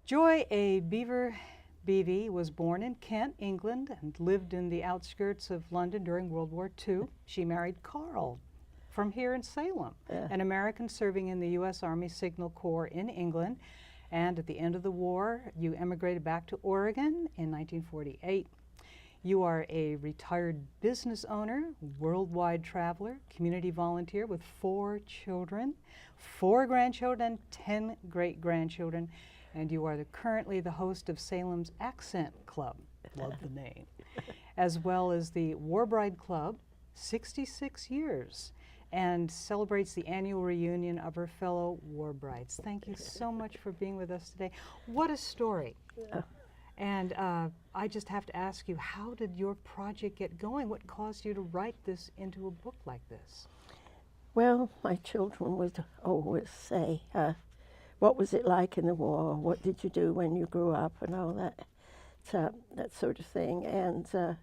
Joy A Beebe was born in Kent, England, and lived in the outskirts of London during World War II. She married Carl from here in Salem, an American serving in the U.S. Army Signal Corps in England. And at the end of the war, you emigrated back to Oregon in 1948. You are a retired business owner, worldwide traveler, community volunteer with 4 children, 4 grandchildren, and 10 great-grandchildren. And you are currently the host of Salem's Accent Club, love the name, as well as the War Bride Club, 66 years, and celebrates the annual reunion of her fellow war brides. Thank you so much for being with us today. What a story. And I just have to ask you, how did your project get going? What caused you to write this into a book like this? Well, my children would always say, what was it like in the war? What did you do when you grew up? And all that, that sort of thing. And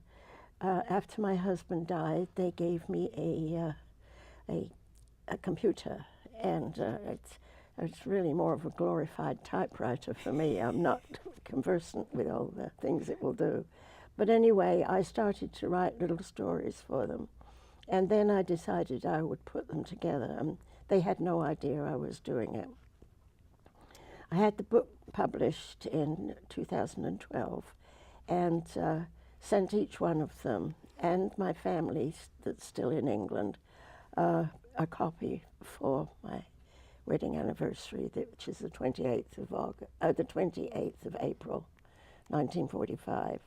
after my husband died, they gave me a computer. And it's really more of a glorified typewriter for me. I'm not conversant with all the things it will do. But anyway, I started to write little stories for them. And then I decided I would put them together. They had no idea I was doing it. I had the book published in 2012 and sent each one of them and my family that's still in England a copy for my wedding anniversary, which is the 28th of April, 1945.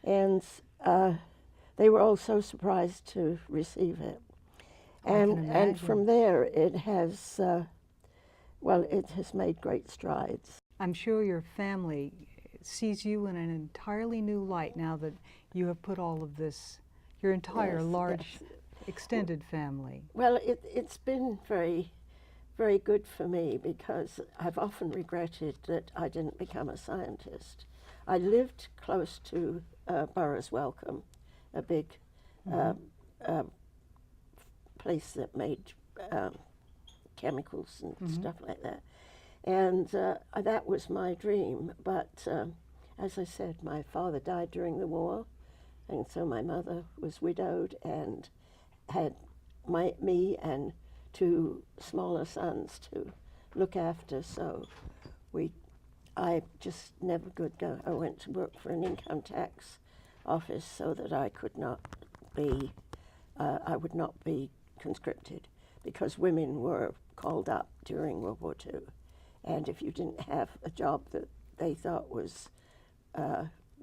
And they were all so surprised to receive it. And from there it has, it has made great strides. I'm sure your family sees you in an entirely new light now that you have put all of this, your entire large extended family. Well, it's been very, very good for me because I've often regretted that I didn't become a scientist. I lived close to Burroughs Wellcome, a big place that made chemicals and stuff like that. And that was my dream. But as I said, my father died during the war, and so my mother was widowed and had me and 2 smaller sons to look after. So I just never could go. I went to work for an income tax office so that I could not be, I would not be conscripted, because women were called up during World War II. And if you didn't have a job that they thought was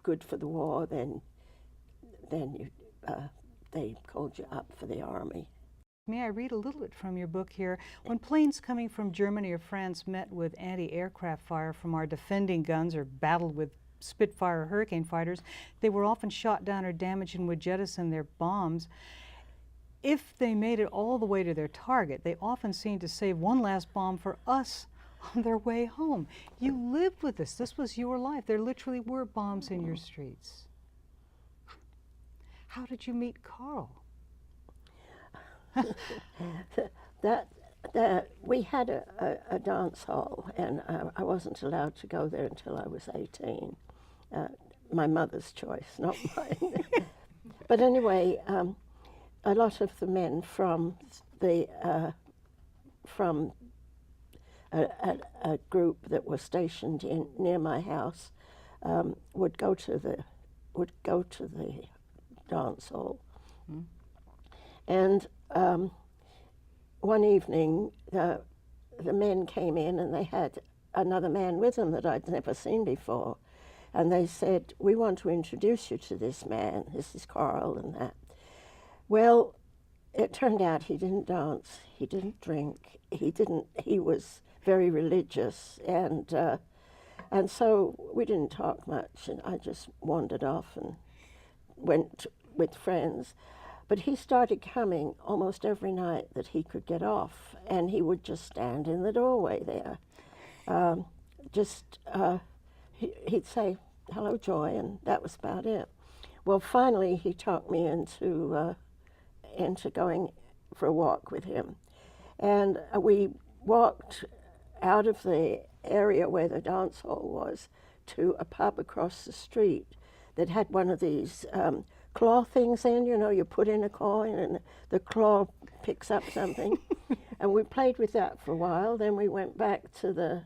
good for the war, then you, they called you up for the army. May I read a little bit from your book here? When planes coming from Germany or France met with anti-aircraft fire from our defending guns or battled with Spitfire Hurricane fighters, they were often shot down or damaged and would jettison their bombs. If they made it all the way to their target, they often seemed to save one last bomb for us on their way home. You lived with this. This was your life. There literally were bombs in your streets. How did you meet Carl? We had a dance hall, and I wasn't allowed to go there until I was 18. My mother's choice, not mine. But anyway, a lot of the men from a group that was stationed near my house would go to the dance hall. And one evening, the men came in and they had another man with them that I'd never seen before. And they said, "We want to introduce you to this man. This is Carl," and that. Well, it turned out he didn't dance, he didn't drink, he was very religious, and so we didn't talk much, and I just wandered off and went with friends. But he started coming almost every night that he could get off, and he would just stand in the doorway there. He'd say, "Hello, Joy," and that was about it. Well, finally, he talked me into going for a walk with him. And we walked out of the area where the dance hall was to a pub across the street that had one of these claw things in, you know, you put in a coin and the claw picks up something. And we played with that for a while. Then we went back to the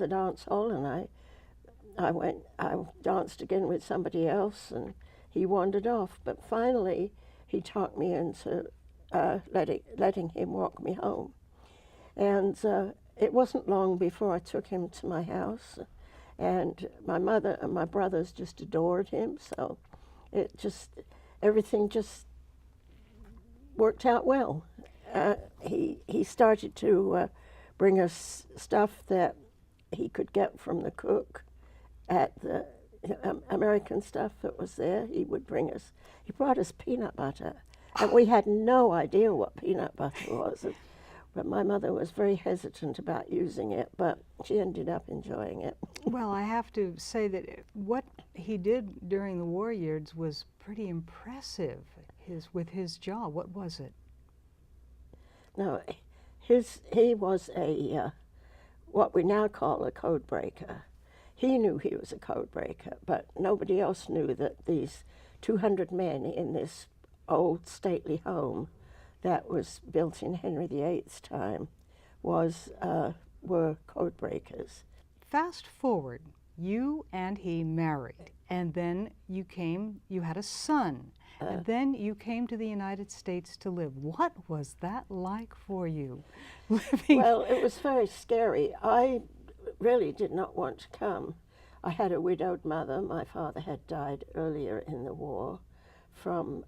dance hall, and I danced again with somebody else, and he wandered off. But finally, he talked me into letting him walk me home. And it wasn't long before I took him to my house, and my mother and my brothers just adored him. So everything just worked out well. He started to bring us stuff that he could get from the cook at the American stuff that was there. He brought us peanut butter, and we had no idea what peanut butter was. But my mother was very hesitant about using it, but she ended up enjoying it. Well, I have to say that what he did during the war years was pretty impressive. With his job, what was it? No, he was a what we now call a code breaker. He knew he was a code breaker, but nobody else knew that these 200 men in this old stately home that was built in Henry VIII's time were code breakers. Fast forward, you and he married, and then you had a son, and then you came to the United States to live. What was that like for you, living? Well, it was very scary. I really did not want to come. I had a widowed mother. My father had died earlier in the war from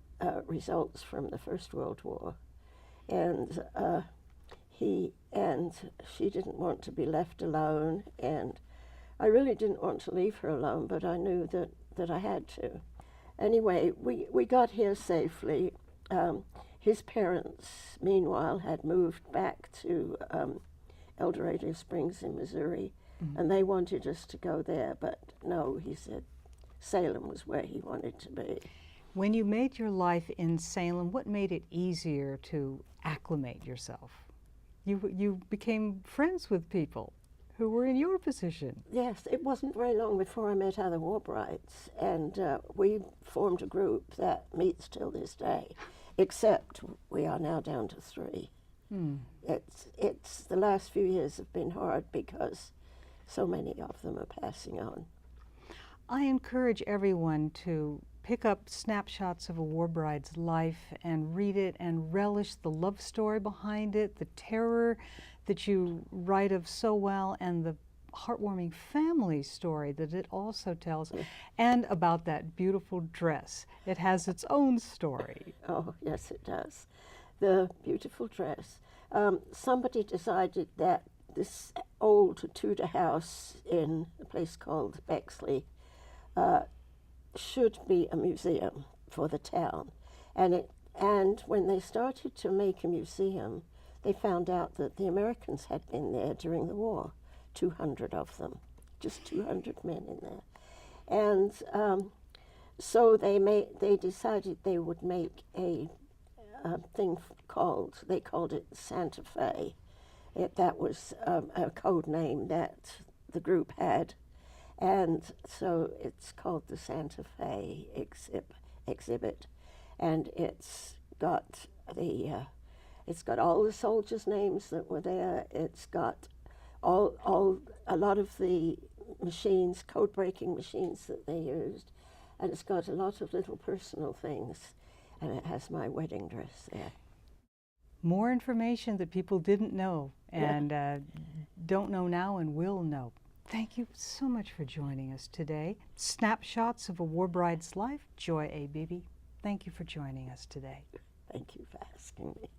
results from the First World War. And she didn't want to be left alone, and I really didn't want to leave her alone, but I knew that I had to. Anyway, we got here safely. His parents, meanwhile, had moved back to El Dorado Springs in Missouri, and they wanted us to go there, but no, he said Salem was where he wanted to be. When you made your life in Salem, what made it easier to acclimate yourself? You became friends with people who were in your position. Yes, it wasn't very long before I met other war brides, and we formed a group that meets till this day, except we are now down to 3. It's the last few years have been hard because so many of them are passing on. I encourage everyone to pick up Snapshots of a War Bride's life and read it and relish the love story behind it, the terror that you write of so well, and the heartwarming family story that it also tells, and about that beautiful dress. It has its own story. Oh, yes, it does. The beautiful dress. Somebody decided that this old Tudor house in a place called Bexley should be a museum for the town, and when they started to make a museum, they found out that the Americans had been there during the war, 200 of them, just 200 men in there, and so they decided they would make a thing they called it Santa Fe. That was a code name that the group had. And so it's called the Santa Fe exhibit, and it's got all the soldiers' names that were there. It's got a lot of the machines, code breaking machines that they used, and it's got a lot of little personal things, and it has my wedding dress there. More information that people didn't know and don't know now and will know. Thank you so much for joining us today. Snapshots of a War Bride's Life, Joy A Beebe. Thank you for joining us today. Thank you for asking me.